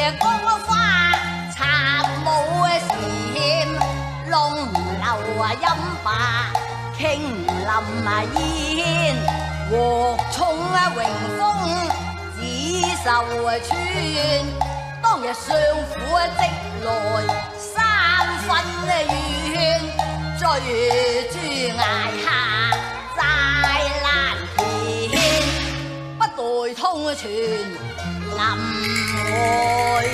夜光花，插舞蟬，龍流音罷，傾林煙，獲寵榮封，紫繡村。當日相府即來三分怨，追諸崖下寨蘭田，不待通傳林外怨。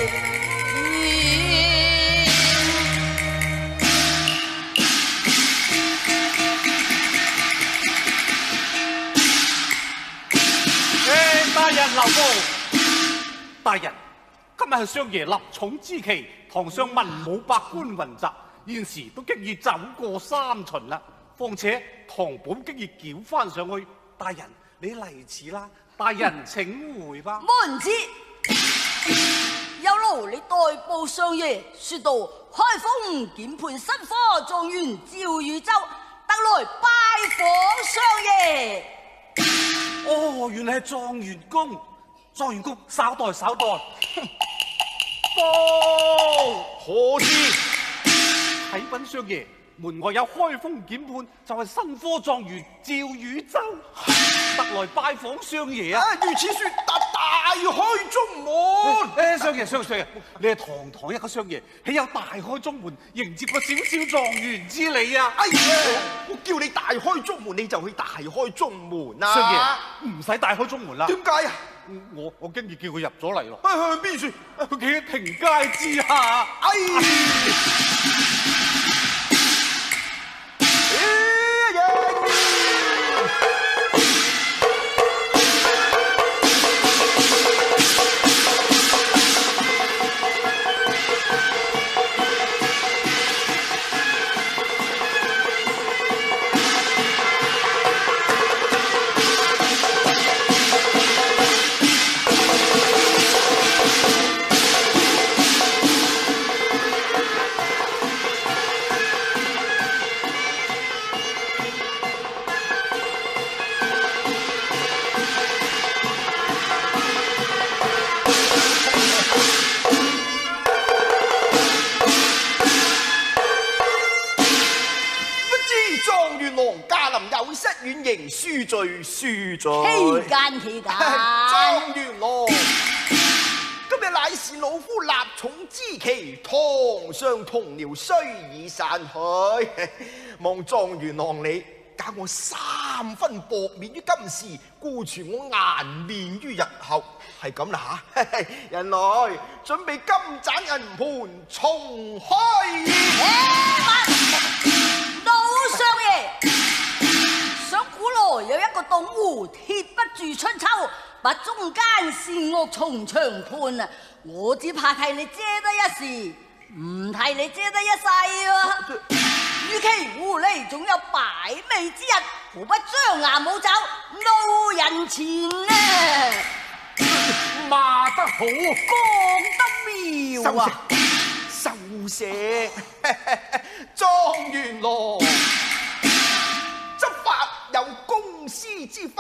大人留步！大人，今日係相爺立寵之期，堂上文武百官雲集，現時都經已走過三巡啦。況且堂寶經已繳翻上去，大人你嚟遲啦，大人請回吧。門子，有勞你代報相爺，說道開封檢判新科狀元趙汝州特來拜訪相爺。哦，原來係狀元公，狀元公稍待稍待。報何事？啟稟相爺，門外有開封檢判，就係新科狀元趙汝州，特來拜訪相爺啊！如此說，大開中門。相爺，你係堂堂一個相爺，豈有大開中門迎接個小小狀元之理啊？哎呀，我叫你大開中門，你就去大開中門啊！相爺唔使大開中門啦。點解啊？我經已叫佢入咗嚟咯。向邊處？佢企喺庭階之下。哎遠迎恕罪，恕罪。期間，狀元郎，今日乃是老夫立寵之期，堂上同僚雖已散去，望狀元郎你教我3分薄面於今時，顧存我顏面於日後，係咁啦吓。人來準備金盞銀盤，重開。老相爺。想古來有一個洞戶，鐵不住春秋，把中間善惡從長判啊！我只怕替你遮得一時，唔替你遮得一世喎。與其狐狸總有擺尾之日，何不張牙舞爪，怒人前呢？罵得好，講得妙啊！收聲，狀元郎。有公私之分，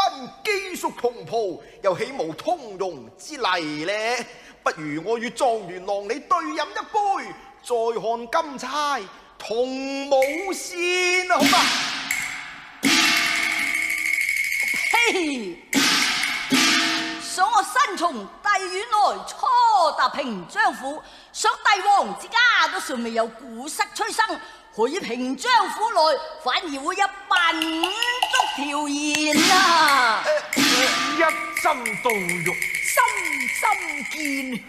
基屬同袍，又豈無通用之例呢？不如我與狀元郎你對飲一杯，再看金釵同舞先啊，好嘛？嘿，想我身從帝院來，初踏平章府，想帝王之家都尚未有古室催生。何以平章府內反而會有品足條言啊？一針到肉，深見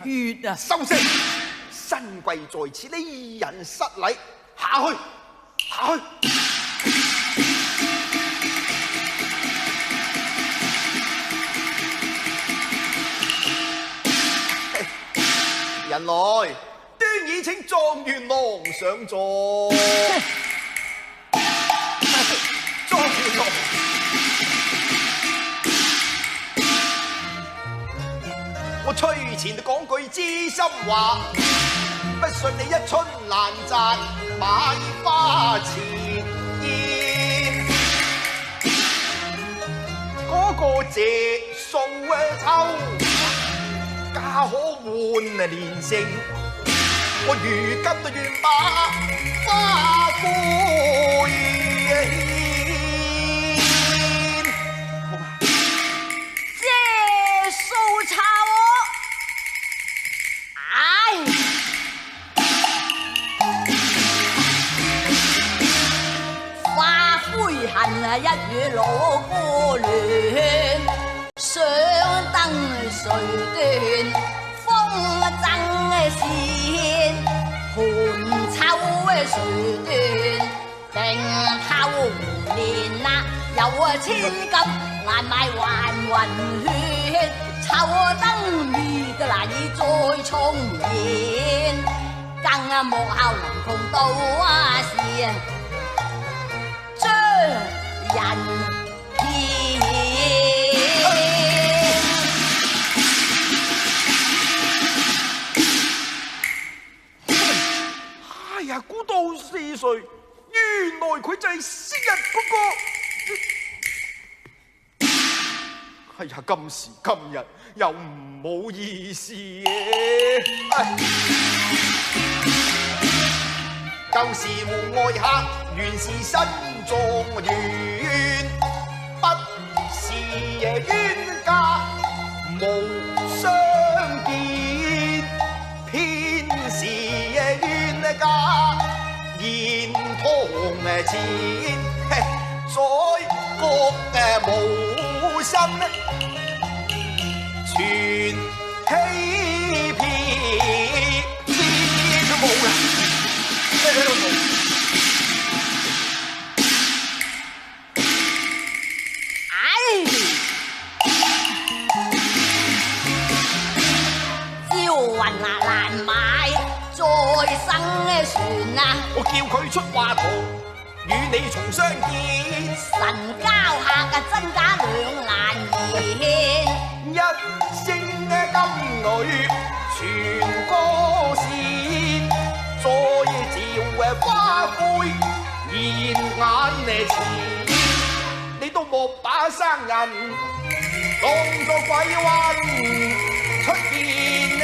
血啊！收聲！新貴在此，呢人失禮，下去，下去。人來。端已請狀元郎上座。狀元郎，我催前講句知心話，不信你一春蘭澤買花前燕，嗰個謝數偷。家可換連城，我如今都願把花灰獻。好嘛？這數茶我，花灰恨一語老夫亂，想登誰斷風箏線，盤秋誰斷定透胡蓮啊，有千金難買還魂血，秋燈滅得難以再重現，更莫效能窮到時將人騙。哎呀，估到是誰？原來佢就係昔日嗰個。哎呀，今時今日又唔好意思嘅。舊時門外客原是新狀元，不是冤家無相見，偏是冤家現堂前，宰國無心全欺騙，天都冇啦！朝雲難買再生船啊！我叫佢出畫圖，與你重相見。神交客真假兩難言，一聲金女傳歌線，再照花灰現眼前，你都莫把生人當作鬼魂出現呢。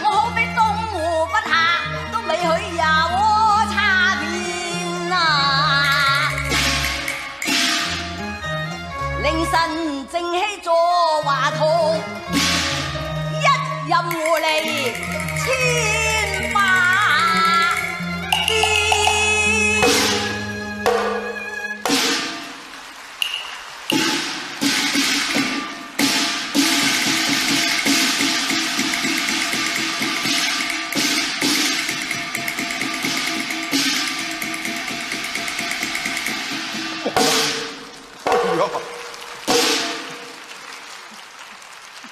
我好比東湖不下，都未許有差別啊！凌晨正氣坐華堂，一任狐狸千百變。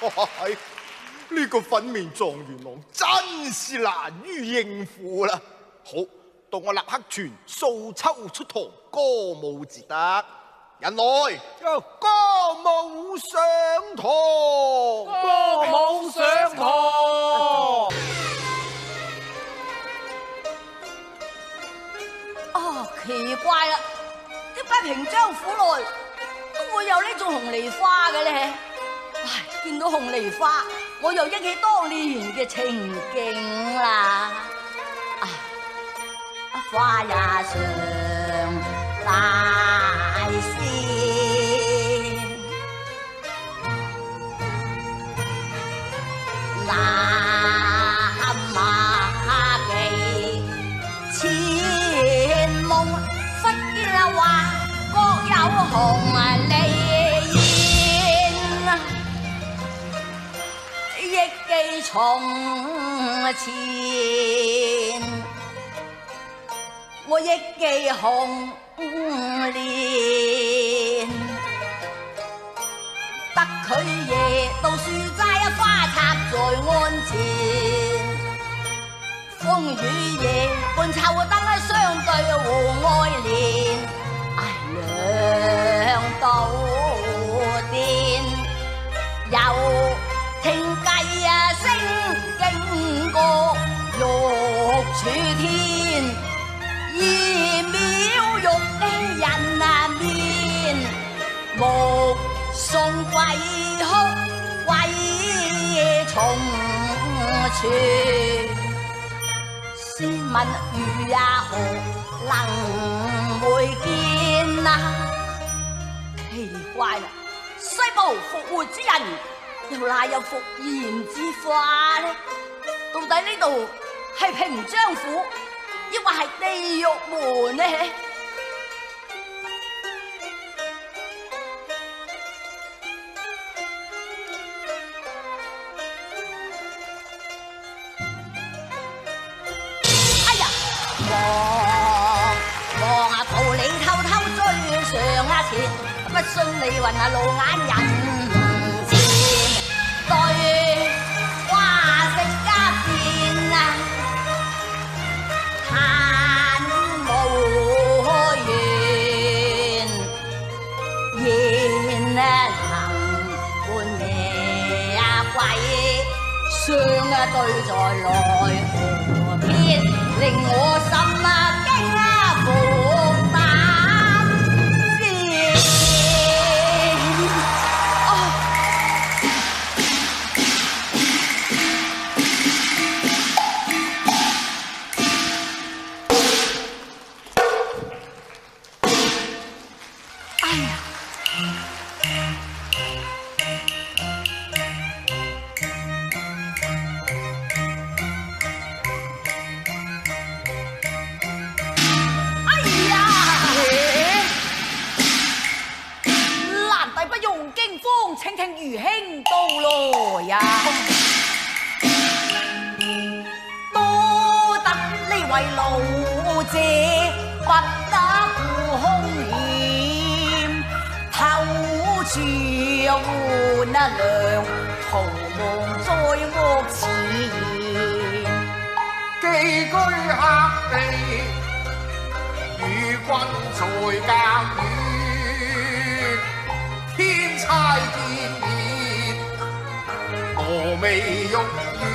哇！呢個粉面狀元郎真是難於應付啦。好，到我立刻傳素秋出堂，歌舞自得。人來，歌舞上堂，歌舞上堂。啊，奇怪啦，點解平章府內都會有呢種紅梨花嘅咧？唉，見到紅梨花，我又憶起當年嘅情景啦。唉，花也上大仙，南馬記前夢忽見話各有紅梨。憶記從前，我憶記紅蓮，得佢夜到樹齋花插在案前，風雨夜伴秋燈相對湖外蓮，唉，兩道處，試問如也何能會見啊？奇怪啦，西部復活之人又哪有復燃之法呢？到底呢度係平章府，抑或係地獄門呢？不信你云路眼人前對花色家變啊，嘆無緣，願能伴你歸，相對在來河邊，令我心驚伏膽。請聽餘兄到來呀！多得呢位老姐不得顧兇險，偷住換糧，逃亡在目前。寄居客地，與君在隔遠，天差見面，峨眉玉宇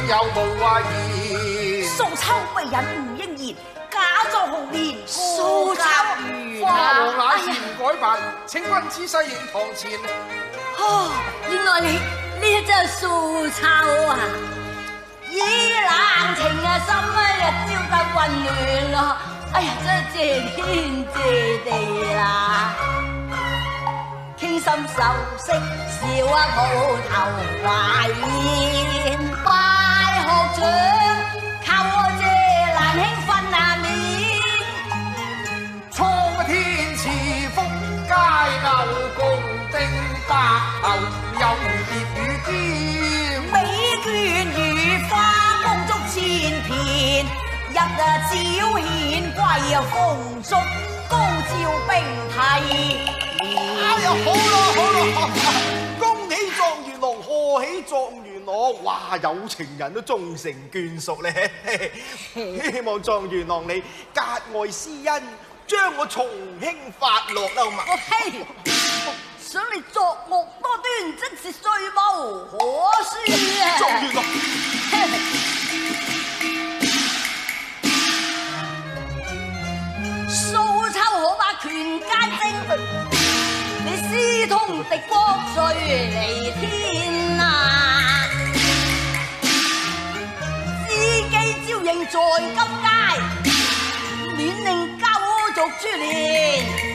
有無言？素秋為人唔應言，假作紅蓮素秋花和乃是唔改扮，請君此世應堂前。哦，原來你呢一隻素秋啊！以冷情啊，心啊燒得混亂咯。哎呀，真係謝天謝地啦！傾心受識，笑啊抱頭懷念，拜學長，靠我謝蘭兄分下面。蒼天賜福佳牛共丁白頭，有別與肩。美眷如花，風燭千片，日照顯貴風燭，高照並提。哎呀，好啦，恭喜狀元郎，賀喜狀元郎！哇，有情人都終成眷屬咧。希望狀元郎你格外施恩，將我從輕發落啦嘛。嘿，想你作惡多端，真是罪無可恕啊！狀元郎。素秋可把權奸精，你私通敵國罪彌天啊！知己招認在金街，免令九族株連。